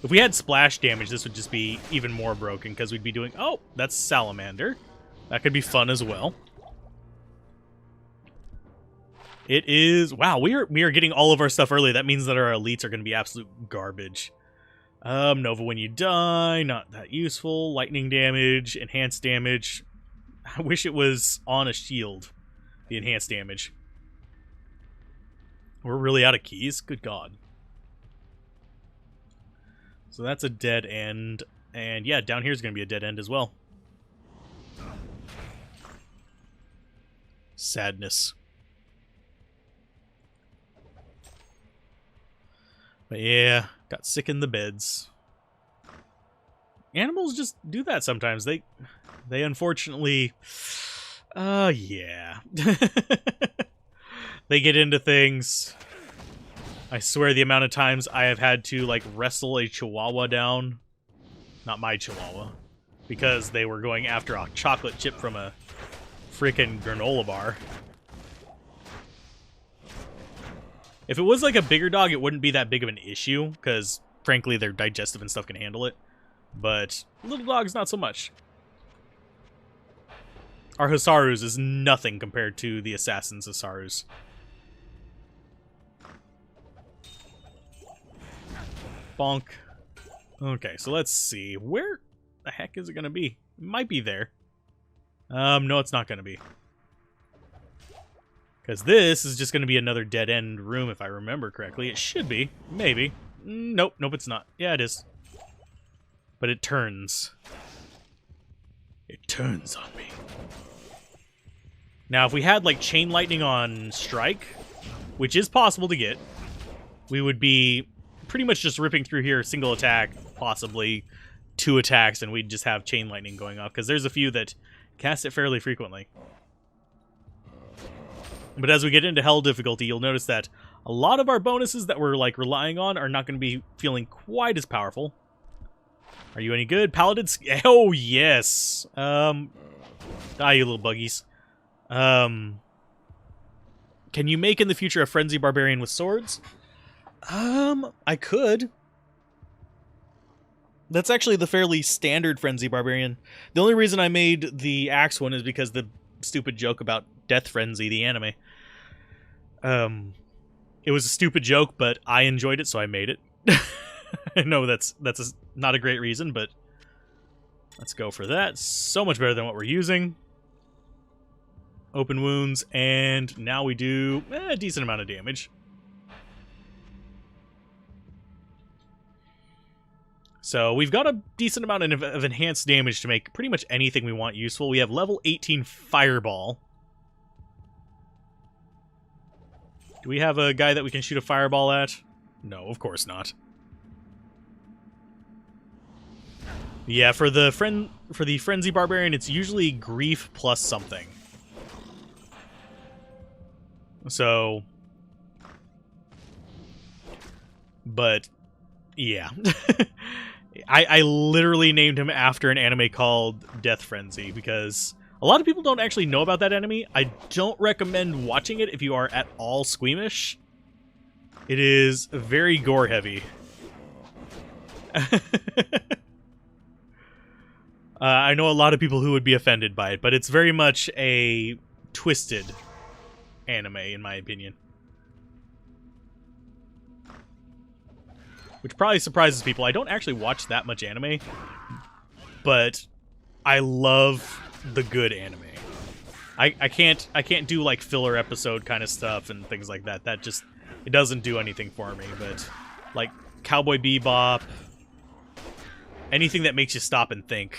If we had splash damage, this would just be even more broken, because we'd be doing... Oh, that's Salamander. That could be fun as well. It is... Wow, we are getting all of our stuff early. That means that our elites are going to be absolute garbage. Nova when you die, not that useful. Lightning damage, enhanced damage. I wish it was on a shield, the enhanced damage. We're really out of keys? Good God. So that's a dead end. And yeah, down here is going to be a dead end as well. Sadness. But yeah, got sick in the beds. Animals just do that sometimes. They unfortunately... yeah. They get into things. I swear the amount of times I have had to, like, wrestle a chihuahua down. Not my chihuahua. Because they were going after a chocolate chip from a freaking granola bar. If it was like a bigger dog, it wouldn't be that big of an issue, because, frankly, their digestive and stuff can handle it. But little dogs, not so much. Our Hisarus is nothing compared to the Assassin's Hisarus. Bonk. Okay, so let's see. Where the heck is it going to be? It might be there. No, it's not going to be. Because this is just going to be another dead-end room, if I remember correctly. It should be. Maybe. Nope, nope, it's not. Yeah, it is. But it turns. It turns on me. Now, if we had, like, Chain Lightning on Strike, which is possible to get, we would be pretty much just ripping through here, single attack, possibly 2 attacks, and we'd just have Chain Lightning going off, because there's a few that cast it fairly frequently. But as we get into Hell difficulty, you'll notice that a lot of our bonuses that we're, like, relying on are not going to be feeling quite as powerful. Are you any good? Paladins? Oh, yes! Die, you little buggies. Can you make in the future a Frenzy Barbarian with swords? I could. That's actually the fairly standard Frenzy Barbarian. The only reason I made the axe one is because the stupid joke about Death Frenzy, the anime. It was a stupid joke, but I enjoyed it, so I made it. I know that's not a great reason, but let's go for that. So much better than what we're using. Open wounds, and now we do a decent amount of damage. So we've got a decent amount of enhanced damage to make pretty much anything we want useful. We have level 18 Fireball. Do we have a guy that we can shoot a fireball at? No, of course not. Yeah, for the Frenzy Barbarian, it's usually grief plus something. So, but yeah. I literally named him after an anime called Death Frenzy because a lot of people don't actually know about that anime. I don't recommend watching it if you are at all squeamish. It is very gore heavy. I know a lot of people who would be offended by it, but it's very much a twisted anime, in my opinion. Which probably surprises people. I don't actually watch that much anime, but I love the good anime. I can't do like filler episode kind of stuff and things like that. That just, it doesn't do anything for me. But like Cowboy Bebop, anything that makes you stop and think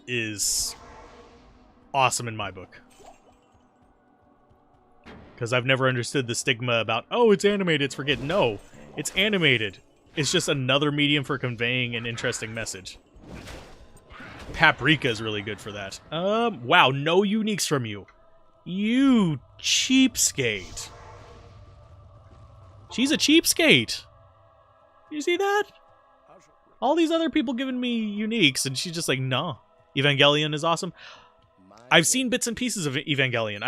is awesome in my book. Because I've never understood the stigma about, oh, it's animated, it's forget. No, it's animated. It's just another medium for conveying an interesting message. Paprika is really good for that. Wow, no uniques from you. You cheapskate. She's a cheapskate. You see that? All these other people giving me uniques, and she's just like, nah. Evangelion is awesome. I've seen bits and pieces of Evangelion.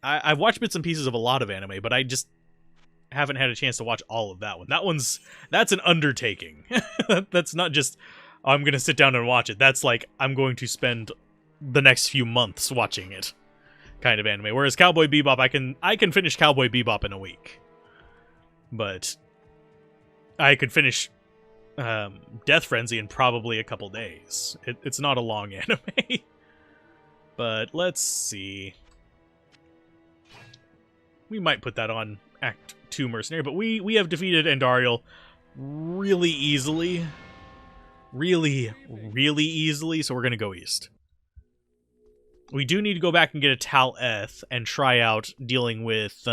I've watched bits and pieces of a lot of anime, but I just haven't had a chance to watch all of that one. That's an undertaking. That's not just, oh, I'm going to sit down and watch it. That's like, I'm going to spend the next few months watching it kind of anime. Whereas Cowboy Bebop, I can finish Cowboy Bebop in a week. But I could finish Death Frenzy in probably a couple days. It's not a long anime. But let's see. We might put that on Act 2 Mercenary, but we have defeated Andariel really easily. Really, really easily, so we're going to go east. We do need to go back and get a Tal Eth and try out dealing with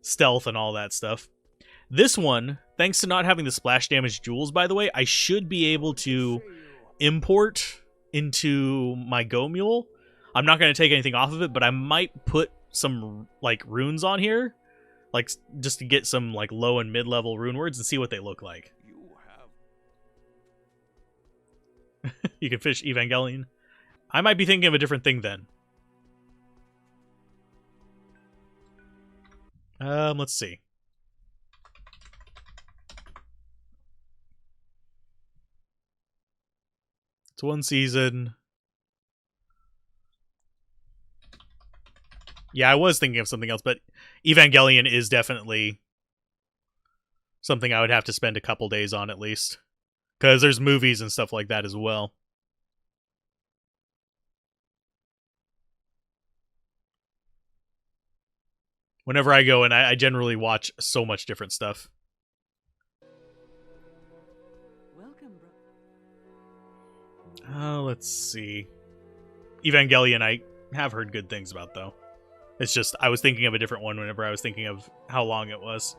stealth and all that stuff. This one, thanks to not having the splash damage jewels, by the way, I should be able to import into my Go Mule. I'm not going to take anything off of it, but I might put some like runes on here, like just to get some like low and mid-level rune words and see what they look like. You can fish Evangelion. I might be thinking of a different thing then. Let's see. It's one season. Yeah, I was thinking of something else, but Evangelion is definitely something I would have to spend a couple days on at least. Because there's movies and stuff like that as well. Whenever I go, and I generally watch so much different stuff. Welcome, bro. Let's see. Evangelion, I have heard good things about, though. It's just, I was thinking of a different one whenever I was thinking of how long it was.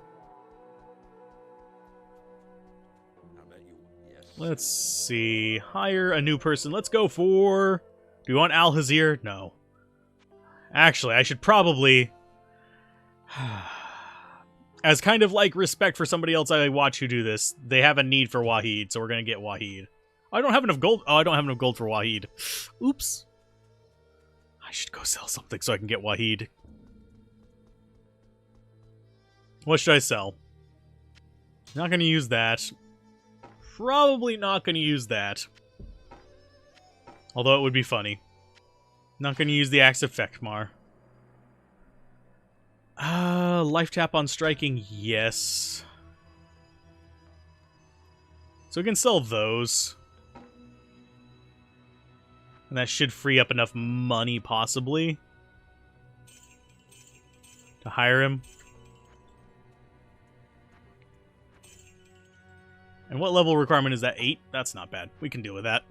Let's see. Hire a new person. Let's go for... Do you want Al-Hazir? No. Actually, I should probably... As kind of like respect for somebody else I watch who do this, they have a need for Wahid, so we're going to get Wahid. I don't have enough gold. Oh, I don't have enough gold for Wahid. Oops. I should go sell something so I can get Wahid. What should I sell? Not going to use that. Probably not going to use that. Although it would be funny. Not going to use the Axe of Fekmar. Life tap on striking, yes. So we can sell those. And that should free up enough money, possibly, to hire him. And what level requirement is that? 8? That's not bad. We can deal with that.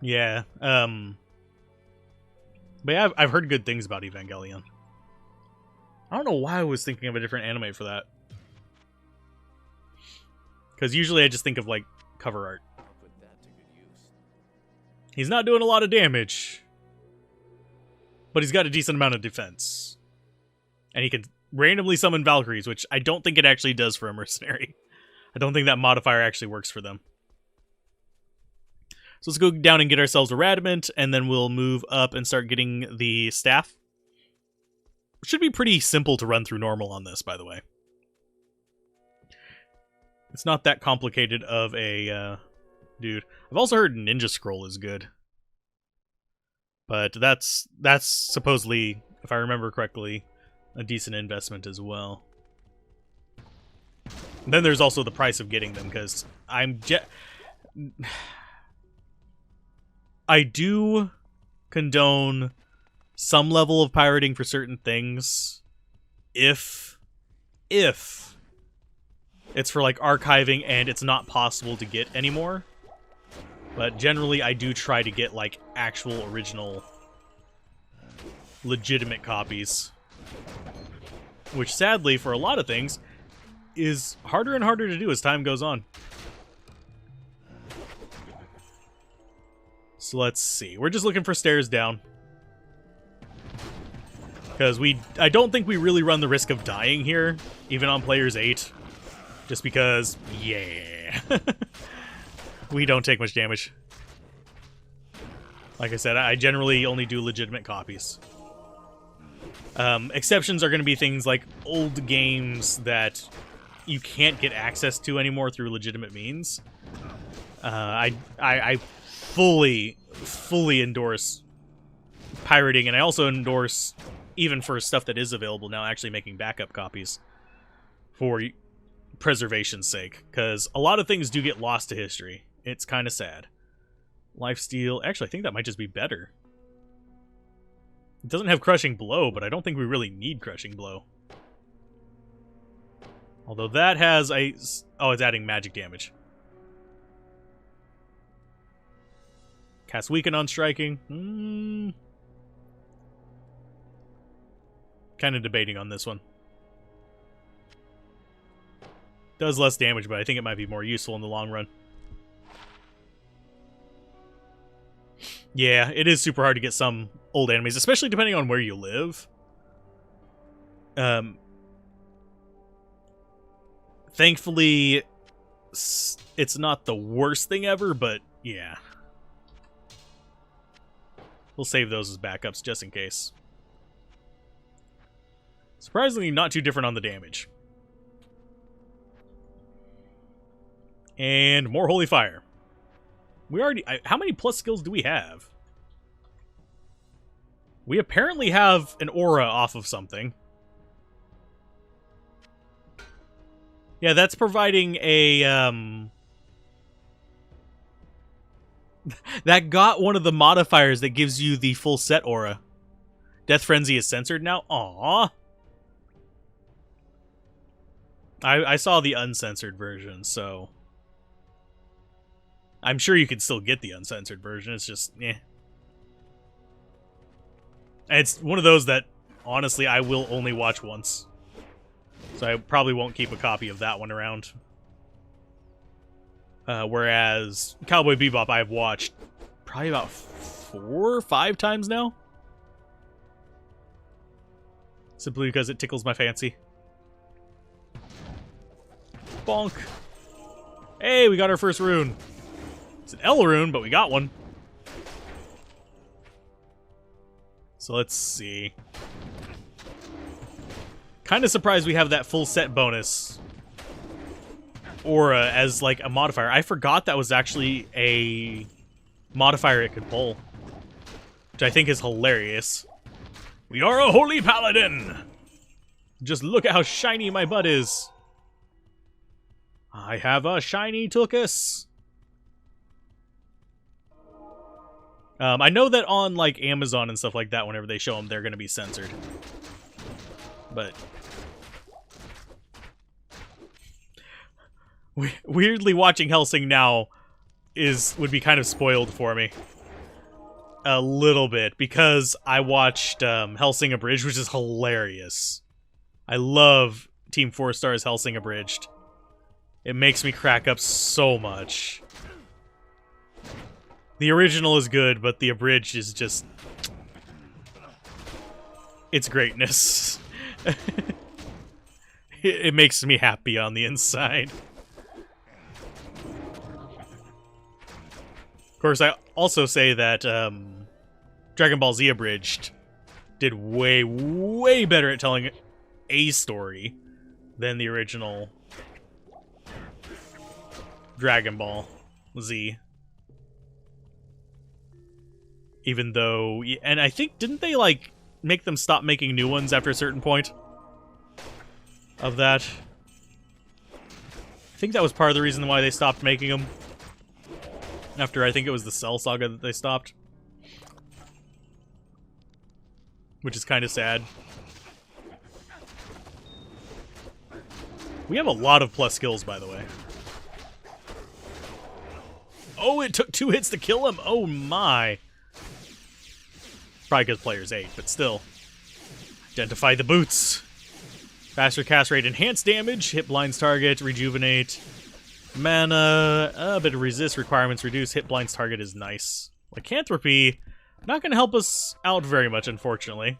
Yeah, but yeah, I've heard good things about Evangelion. I don't know why I was thinking of a different anime for that. Because usually I just think of, like, cover art. He's not doing a lot of damage. But he's got a decent amount of defense. And he can randomly summon Valkyries, which I don't think it actually does for a mercenary. I don't think that modifier actually works for them. So let's go down and get ourselves a Radamant, and then we'll move up and start getting the staff. It should be pretty simple to run through normal on this, by the way. It's not that complicated of a dude. I've also heard Ninja Scroll is good. But that's supposedly, if I remember correctly, a decent investment as well. And then there's also the price of getting them, because I do condone some level of pirating for certain things if it's for like archiving and it's not possible to get anymore. But generally I do try to get like actual original legitimate copies, which sadly for a lot of things is harder and harder to do as time goes on. So let's see. We're just looking for stairs down. Because I don't think we really run the risk of dying here, even on players 8. Just because, yeah. We don't take much damage. Like I said, I generally only do legitimate copies. Exceptions are going to be things like old games that you can't get access to anymore through legitimate means. I fully endorse pirating, and I also endorse, even for stuff that is available now, actually making backup copies for preservation's sake, because a lot of things do get lost to history. It's kind of sad. Lifesteal, actually, I think that might just be better. It doesn't have Crushing Blow, but I don't think we really need Crushing Blow. Although that has a... Oh, it's adding magic damage. Cast Weaken on striking. Kind of debating on this one. Does less damage, but I think it might be more useful in the long run. Yeah, it is super hard to get some old enemies, especially depending on where you live. Thankfully, it's not the worst thing ever, but yeah. We'll save those as backups just in case. Surprisingly, not too different on the damage. And more Holy Fire. We already... how many plus skills do we have? We apparently have an aura off of something. Yeah, that's providing a... that got one of the modifiers that gives you the full set aura. Death Frenzy is censored now? Aww. I saw the uncensored version, so... I'm sure you could still get the uncensored version. It's just, eh. And it's one of those that, honestly, I will only watch once. So I probably won't keep a copy of that one around. Whereas Cowboy Bebop I've watched probably about 4 or 5 times now. Simply because it tickles my fancy. Bonk. Hey, we got our first rune. It's an L rune, but we got one. So let's see. Kind of surprised we have that full set bonus aura as like a modifier. I forgot that was actually a modifier it could pull, which I think is hilarious. We are a holy paladin. Just look at how shiny my butt is. I have a shiny tuchus. I know that on like Amazon and stuff like that, whenever they show them, they're going to be censored. But weirdly, watching Hellsing now would be kind of spoiled for me a little bit, because I watched Hellsing Abridged, which is hilarious. I love Team 4 Star's Hellsing Abridged. It makes me crack up so much. The original is good, but the abridged is just... it's greatness. It makes me happy on the inside. Of course, I also say that Dragon Ball Z Abridged did way, way better at telling a story than the original Dragon Ball Z. Even though... and I think, didn't they, like, make them stop making new ones after a certain point of that? I think that was part of the reason why they stopped making them. After, I think it was the Cell Saga that they stopped. Which is kind of sad. We have a lot of plus skills, by the way. Oh, it took 2 hits to kill him? Oh my. Probably because player's 8, but still. Identify the boots. Faster cast rate, enhanced damage, hit blinds target, rejuvenate. Mana, a bit of resist, requirements reduce, hit blinds target is nice. Lycanthropy, not going to help us out very much, unfortunately.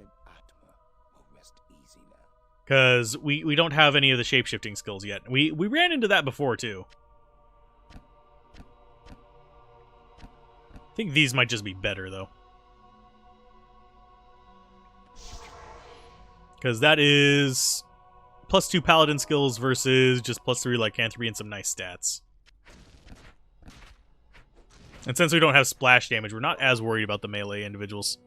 Because we don't have any of the shapeshifting skills yet. We ran into that before, too. I think these might just be better, though. Because that is +2 Paladin skills versus just +3 Lycanthropy and some nice stats. And since we don't have splash damage, we're not as worried about the melee individuals.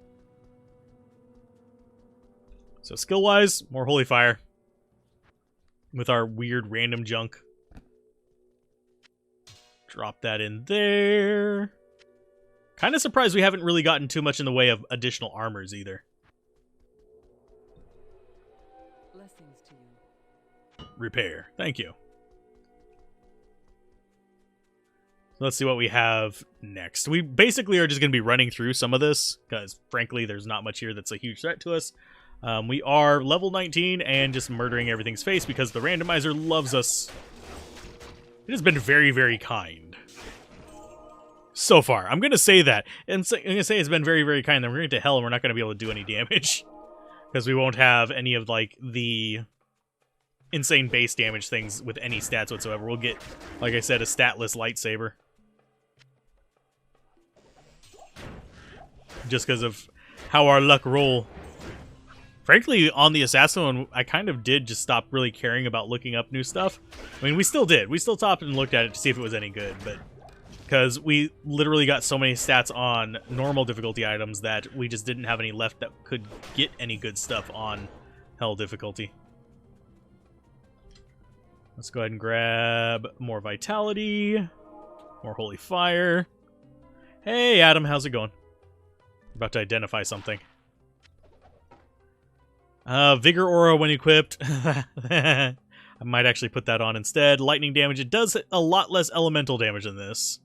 So skill-wise, more Holy Fire. With our weird random junk. Drop that in there. Kind of surprised we haven't really gotten too much in the way of additional armors either. Blessings to you. Repair. Thank you. Let's see what we have next. We basically are just going to be running through some of this, because frankly, there's not much here that's a huge threat to us. We are level 19 and just murdering everything's face because the randomizer loves us. It has been very, very kind. So far. I'm going to say that. And I'm going to say it's been very, very kind. Then we're going to hell and we're not going to be able to do any damage. Because we won't have any of, like, the insane base damage things with any stats whatsoever. We'll get, like I said, a statless lightsaber. Just because of how our luck roll. Frankly, on the Assassin one, I kind of did just stop really caring about looking up new stuff. I mean, we still did. We still stopped and looked at it to see if it was any good, but because we literally got so many stats on normal difficulty items that we just didn't have any left that could get any good stuff on hell difficulty. Let's go ahead and grab more vitality, more holy fire. Hey, Adam, how's it going? I'm about to identify something. Vigor aura when equipped. I might actually put that on instead. Lightning damage. It does a lot less elemental damage than this.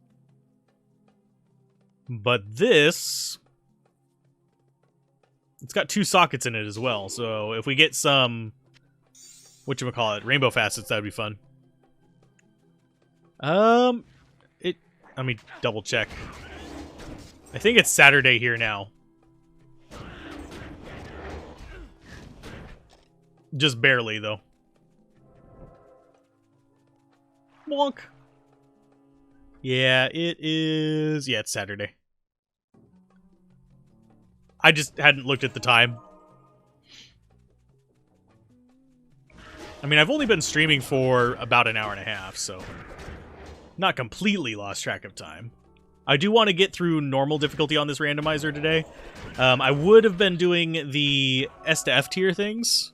But this... it's got 2 sockets in it as well. So if we get some... whatchamacallit? Rainbow facets, that would be fun. Let me double check. I think it's Saturday here now. Just barely, though. Wonk. Yeah, it is... yeah, it's Saturday. I just hadn't looked at the time. I mean, I've only been streaming for about an hour and a half, so... not completely lost track of time. I do want to get through normal difficulty on this randomizer today. I would have been doing the S to F tier things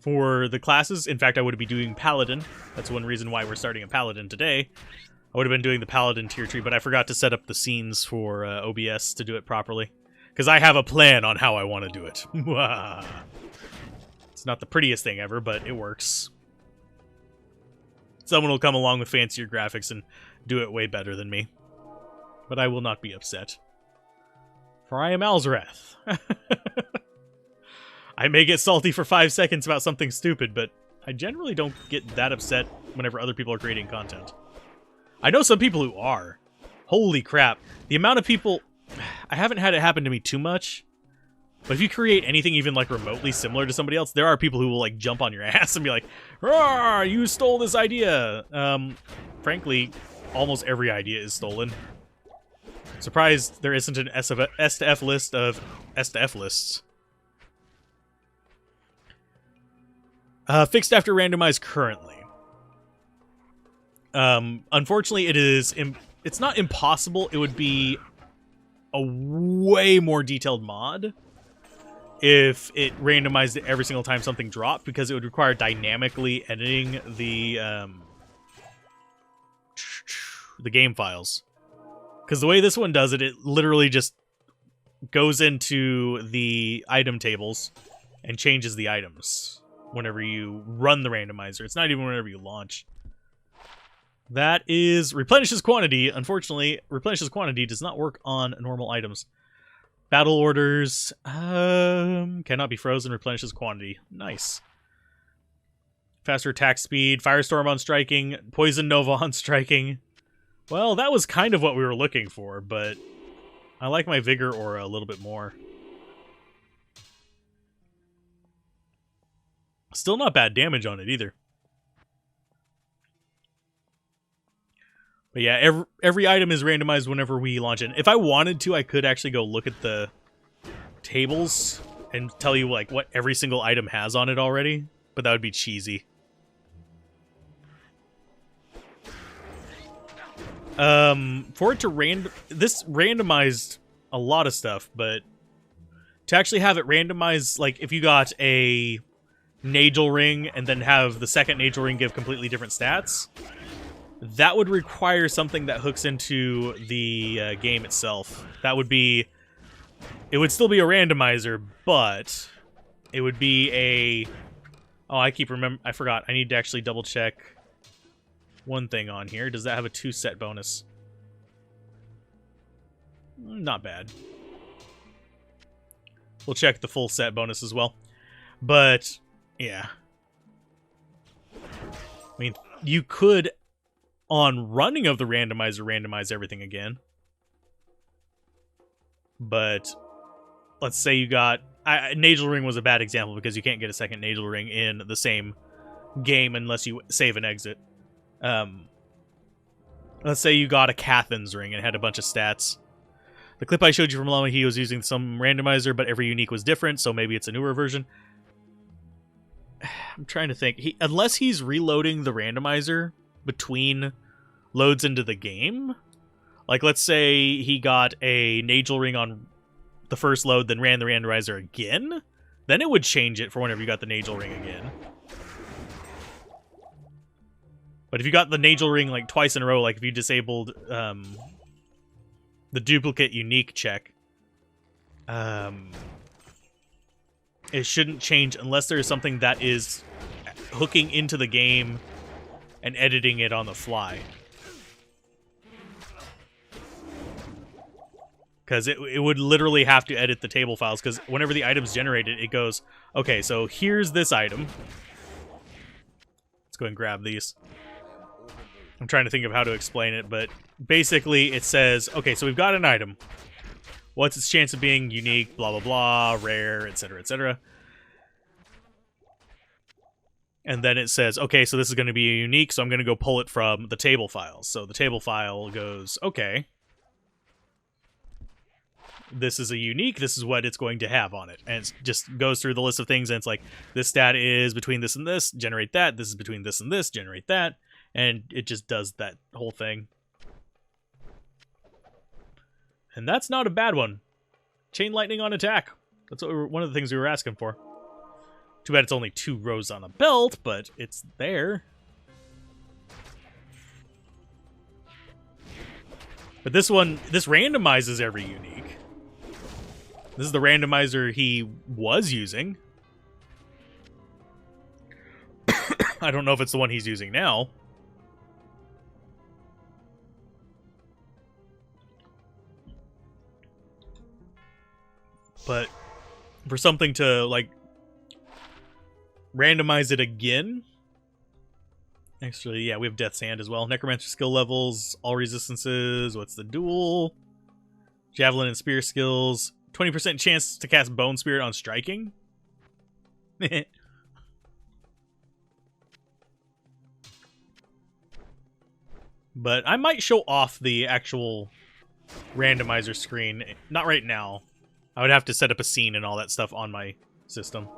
for the classes. In fact, I would be doing Paladin. That's one reason why we're starting a Paladin today. I would have been doing the Paladin tier tree, but I forgot to set up the scenes for OBS to do it properly. Because I have a plan on how I want to do it. It's not the prettiest thing ever, but it works. Someone will come along with fancier graphics and do it way better than me. But I will not be upset. For I am Alzarath. I may get salty for 5 seconds about something stupid, but I generally don't get that upset whenever other people are creating content. I know some people who are. Holy crap. The amount of people... I haven't had it happen to me too much, but if you create anything even like remotely similar to somebody else, there are people who will like jump on your ass and be like, "Roar, you stole this idea." Frankly, almost every idea is stolen. Surprised there isn't an S to F list of S to F lists. Fixed after randomize currently. Unfortunately, it's not impossible. It would be a way more detailed mod if it randomized it every single time something dropped, because it would require dynamically editing the game files. Because the way this one does it, it literally just goes into the item tables and changes the items whenever you run the randomizer. It's not even whenever you launch. That is replenishes quantity. Unfortunately, replenishes quantity does not work on normal items. Battle orders cannot be frozen. Replenishes quantity. Nice. Faster attack speed. Firestorm on striking. Poison Nova on striking. Well, that was kind of what we were looking for, but I like my Vigor aura a little bit more. Still not bad damage on it either. But yeah, every item is randomized whenever we launch it. If I wanted to, I could actually go look at the tables and tell you like what every single item has on it already, but that would be cheesy. For it to this randomized a lot of stuff, but to actually have it randomize, like if you got a Nagel ring and then have the second Nagel ring give completely different stats, that would require something that hooks into the game itself. That would be, it would still be a randomizer, but it would be a, oh, I forgot. I need to actually double check one thing on here. Does that have a 2 set bonus? Not bad. We'll check the full set bonus as well. But, yeah. I mean, you could, on running of the randomizer, randomize everything again. But, let's say you got... Nagel Ring was a bad example because you can't get a second Nagel Ring in the same game unless you save and exit. Let's say you got a Cathin's Ring and it had a bunch of stats. The clip I showed you from Llama, he was using some randomizer, but every unique was different, so maybe it's a newer version. I'm trying to think. Unless he's reloading the randomizer between loads into the game. Like, let's say he got a Nagel Ring on the first load, then ran the randomizer again. Then it would change it for whenever you got the Nagel Ring again. But if you got the Nagel Ring like twice in a row, like if you disabled the duplicate unique check, it shouldn't change unless there is something that is hooking into the game and editing it on the fly. Because it would literally have to edit the table files, because whenever the item's generated, it goes, okay, so here's this item. Let's go and grab these. I'm trying to think of how to explain it, but basically it says, okay, so we've got an item. What's its chance of being unique, blah, blah, blah, rare, etc., etc. And then it says, okay, so this is going to be a unique, so I'm going to go pull it from the table files. So the table file goes, okay, this is a unique, this is what it's going to have on it. And it just goes through the list of things, and it's like, this stat is between this and this, generate that. This is between this and this, generate that. And it just does that whole thing. And that's not a bad one. Chain lightning on attack. That's what one of the things we were asking for. Too bad it's only 2 rows on a belt, but it's there. But this one, this randomizes every unique. This is the randomizer he was using. I don't know if it's the one he's using now. But for something to, like, randomize it again... Actually, yeah, we have Death's Hand as well. Necromancer skill levels, all resistances, what's the duel? Javelin and spear skills. 20% chance to cast Bone Spirit on striking? But I might show off the actual randomizer screen. Not right now. I would have to set up a scene and all that stuff on my system.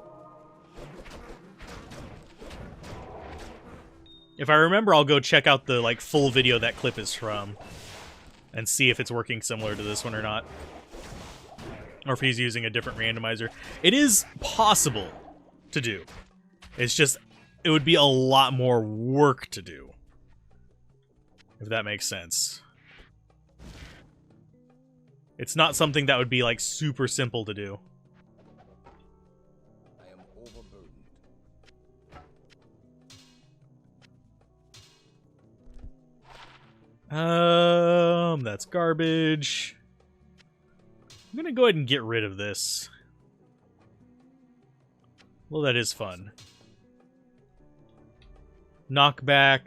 If I remember, I'll go check out the like full video that clip is from and see if it's working similar to this one or not. Or if he's using a different randomizer. It is possible to do. It's just, it would be a lot more work to do. If that makes sense. It's not something that would be, like, super simple to do. I am overburdened. That's garbage. I'm gonna go ahead and get rid of this. Well, that is fun. Knockback.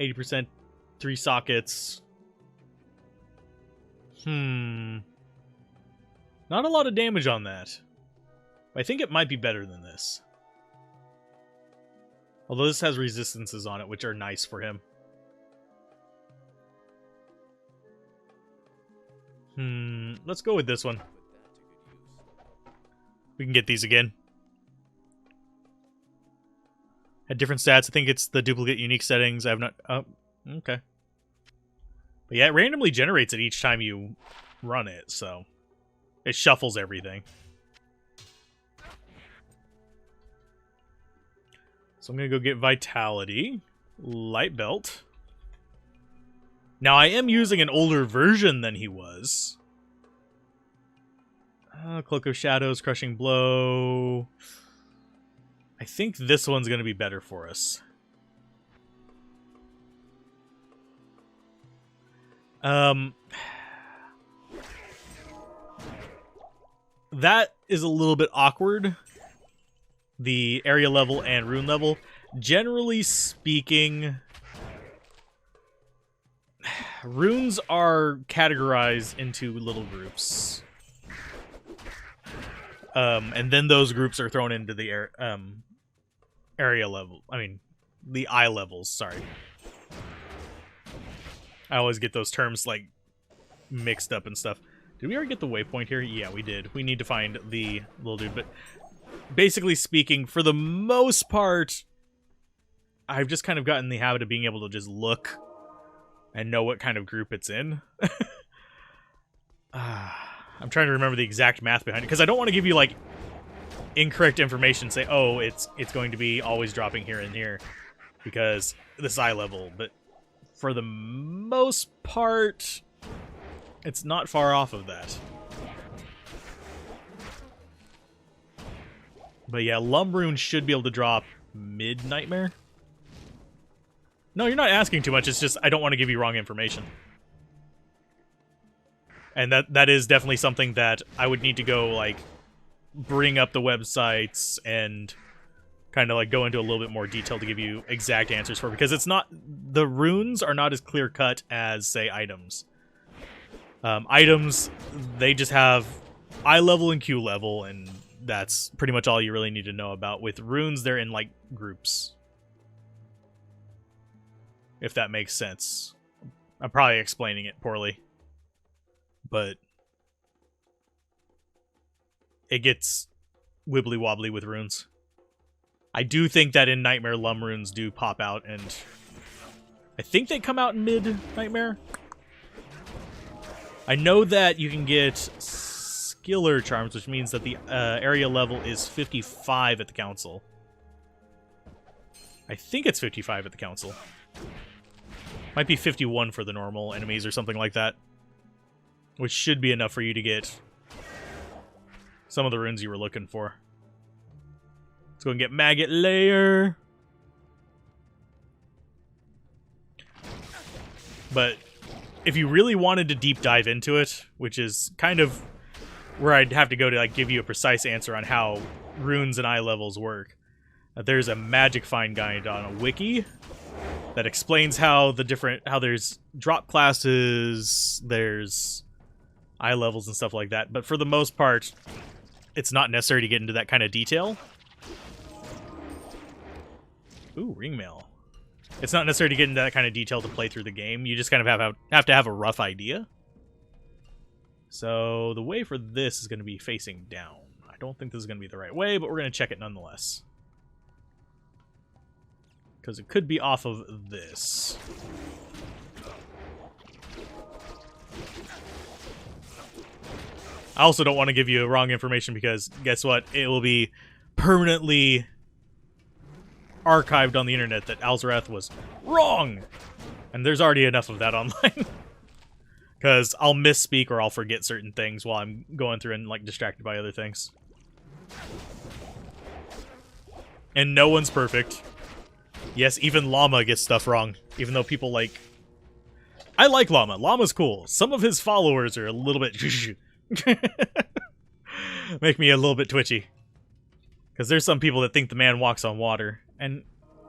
80%. 3 sockets. Not a lot of damage on that. I think it might be better than this. Although this has resistances on it, which are nice for him. Let's go with this one. We can get these again. At different stats. I think it's the duplicate unique settings. I have not... Oh, okay. But yeah, it randomly generates it each time you run it, so... It shuffles everything. So I'm going to go get Vitality. Light Belt. Now, I am using an older version than he was. Cloak of Shadows, Crushing Blow. I think this one's going to be better for us. That is a little bit awkward. The area level and rune level. Generally speaking, runes are categorized into little groups. And then those groups are thrown into the area level. I mean, the eye levels, sorry. I always get those terms, like, mixed up and stuff. Did we already get the waypoint here? Yeah, we did. We need to find the little dude, but basically speaking, for the most part, I've just kind of gotten the habit of being able to just look and know what kind of group it's in. I'm trying to remember the exact math behind it, because I don't want to give you, like, incorrect information, say, oh, it's going to be always dropping here and here, because this eye level, but for the most part, it's not far off of that. But yeah, Lumbroon should be able to drop mid-Nightmare. No, you're not asking too much, it's just I don't want to give you wrong information. And that is definitely something that I would need to go, like, bring up the websites and kind of, like, go into a little bit more detail to give you exact answers for, because it's not... The runes are not as clear-cut as, say, items. Items, they just have eye level and Q level, and that's pretty much all you really need to know about. With runes, they're in, like, groups. If that makes sense. I'm probably explaining it poorly. But it gets wibbly-wobbly with runes. I do think that in Nightmare, Lum runes do pop out, and I think they come out in mid-Nightmare. I know that you can get Skiller Charms, which means that the area level is 55 at the Council. I think it's 55 at the Council. Might be 51 for the normal enemies or something like that. Which should be enough for you to get some of the runes you were looking for. Let's go and get Maggot Layer. But if you really wanted to deep dive into it, which is kind of where I'd have to go to, like, give you a precise answer on how runes and eye levels work, there's a Magic Find guide on a wiki that explains how there's drop classes, there's eye levels and stuff like that, but for the most part, it's not necessary to get into that kind of detail. Ooh, ringmail. It's not necessary to get into that kind of detail to play through the game. You just kind of have to have a rough idea. So the way for this is going to be facing down. I don't think this is going to be the right way, but we're going to check it nonetheless. Because it could be off of this. I also don't want to give you wrong information because, guess what? It will be permanently archived on the internet that Alzarath was wrong! And there's already enough of that online. Because I'll misspeak or I'll forget certain things while I'm going through and, like, distracted by other things. And no one's perfect. Yes, even Llama gets stuff wrong. Even though people, like... I like Llama. Llama's cool. Some of his followers are a little bit... make me a little bit twitchy. Because there's some people that think the man walks on water. And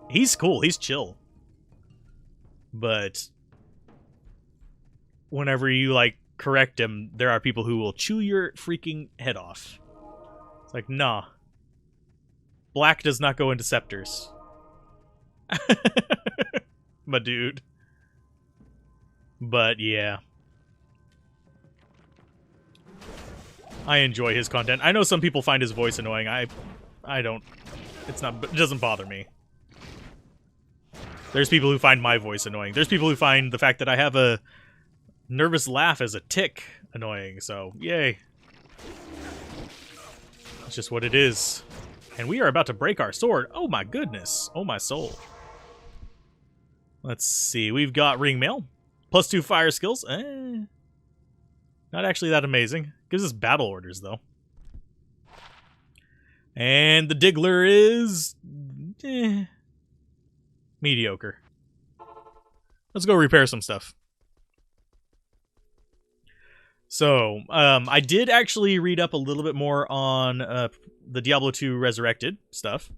he's cool. He's chill. But... whenever you, like, correct him, there are people who will chew your freaking head off. It's like, nah. Black does not go into scepters. My dude. But, yeah. I enjoy his content. I know some people find his voice annoying. I don't. It doesn't bother me. There's people who find my voice annoying. There's people who find the fact that I have a nervous laugh as a tick annoying. So, yay. It's just what it is. And we are about to break our sword. Oh my goodness. Oh my soul. Let's see. We've got ring mail. +2 fire skills. Not actually that amazing. Gives us battle orders, though. And the Diggler is... mediocre. Let's go repair some stuff. So, I did actually read up a little bit more on the Diablo 2 Resurrected stuff,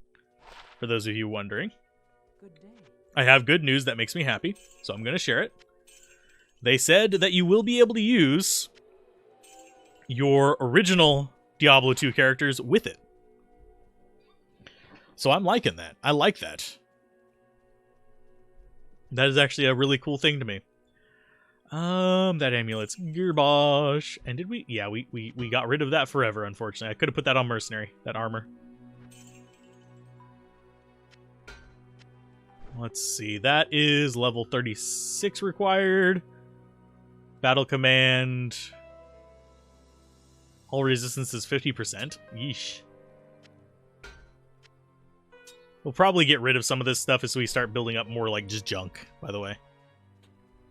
for those of you wondering. Good day. I have good news that makes me happy, so I'm going to share it. They said that you will be able to use your original Diablo 2 characters with it. So I'm liking that. I like that. That is actually a really cool thing to me. That amulet's Gearbosh. And did we? Yeah, we got rid of that forever, unfortunately. I could have put that on Mercenary, that armor. Let's see. That is level 36 required. Battle command. All resistance is 50%. Yeesh. We'll probably get rid of some of this stuff as we start building up more like just junk, by the way.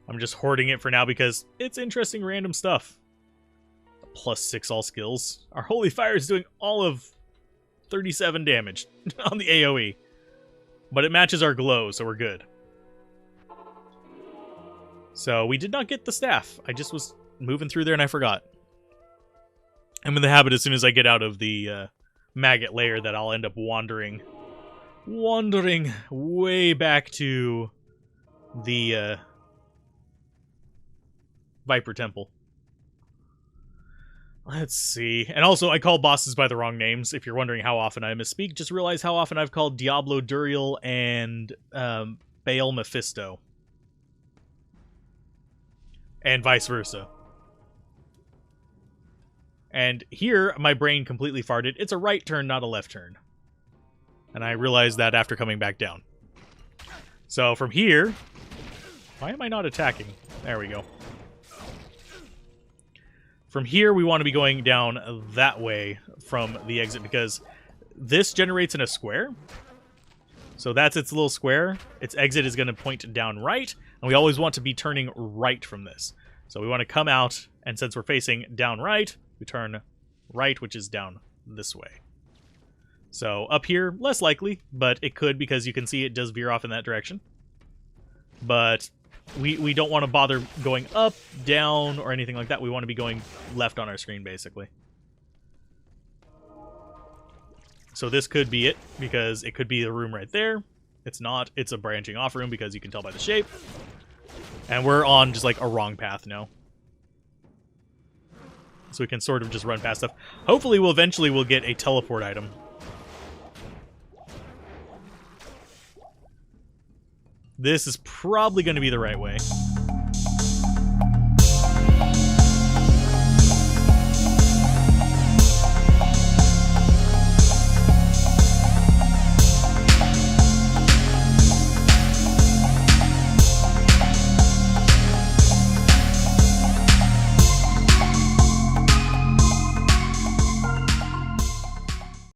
I'm just hoarding it for now because it's interesting random stuff. +6 all skills. Our Holy Fire is doing all of 37 damage on the AoE. But it matches our glow, so we're good. So we did not get the staff. I just was moving through there and I forgot. I'm in the habit as soon as I get out of the maggot layer that I'll end up wandering way back to the Viper Temple. Let's see. And also, I call bosses by the wrong names. If you're wondering how often I misspeak, just realize how often I've called Diablo Duriel and Baal Mephisto. And vice versa. And here, my brain completely farted. It's a right turn, not a left turn. And I realized that after coming back down. So from here... Why am I not attacking? There we go. From here, we want to be going down that way from the exit because this generates in a square. So that's its little square. Its exit is going to point down right, and we always want to be turning right from this. So we want to come out, and since we're facing down right, we turn right, which is down this way. So up here, less likely, but it could because you can see it does veer off in that direction. But we don't want to bother going up, down, or anything like that. We want to be going left on our screen, basically. So this could be it, because it could be the room right there. It's not. It's a branching off room, because you can tell by the shape. And we're on just like a wrong path now. So we can sort of just run past stuff. Hopefully we'll get a teleport item. This is probably going to be the right way.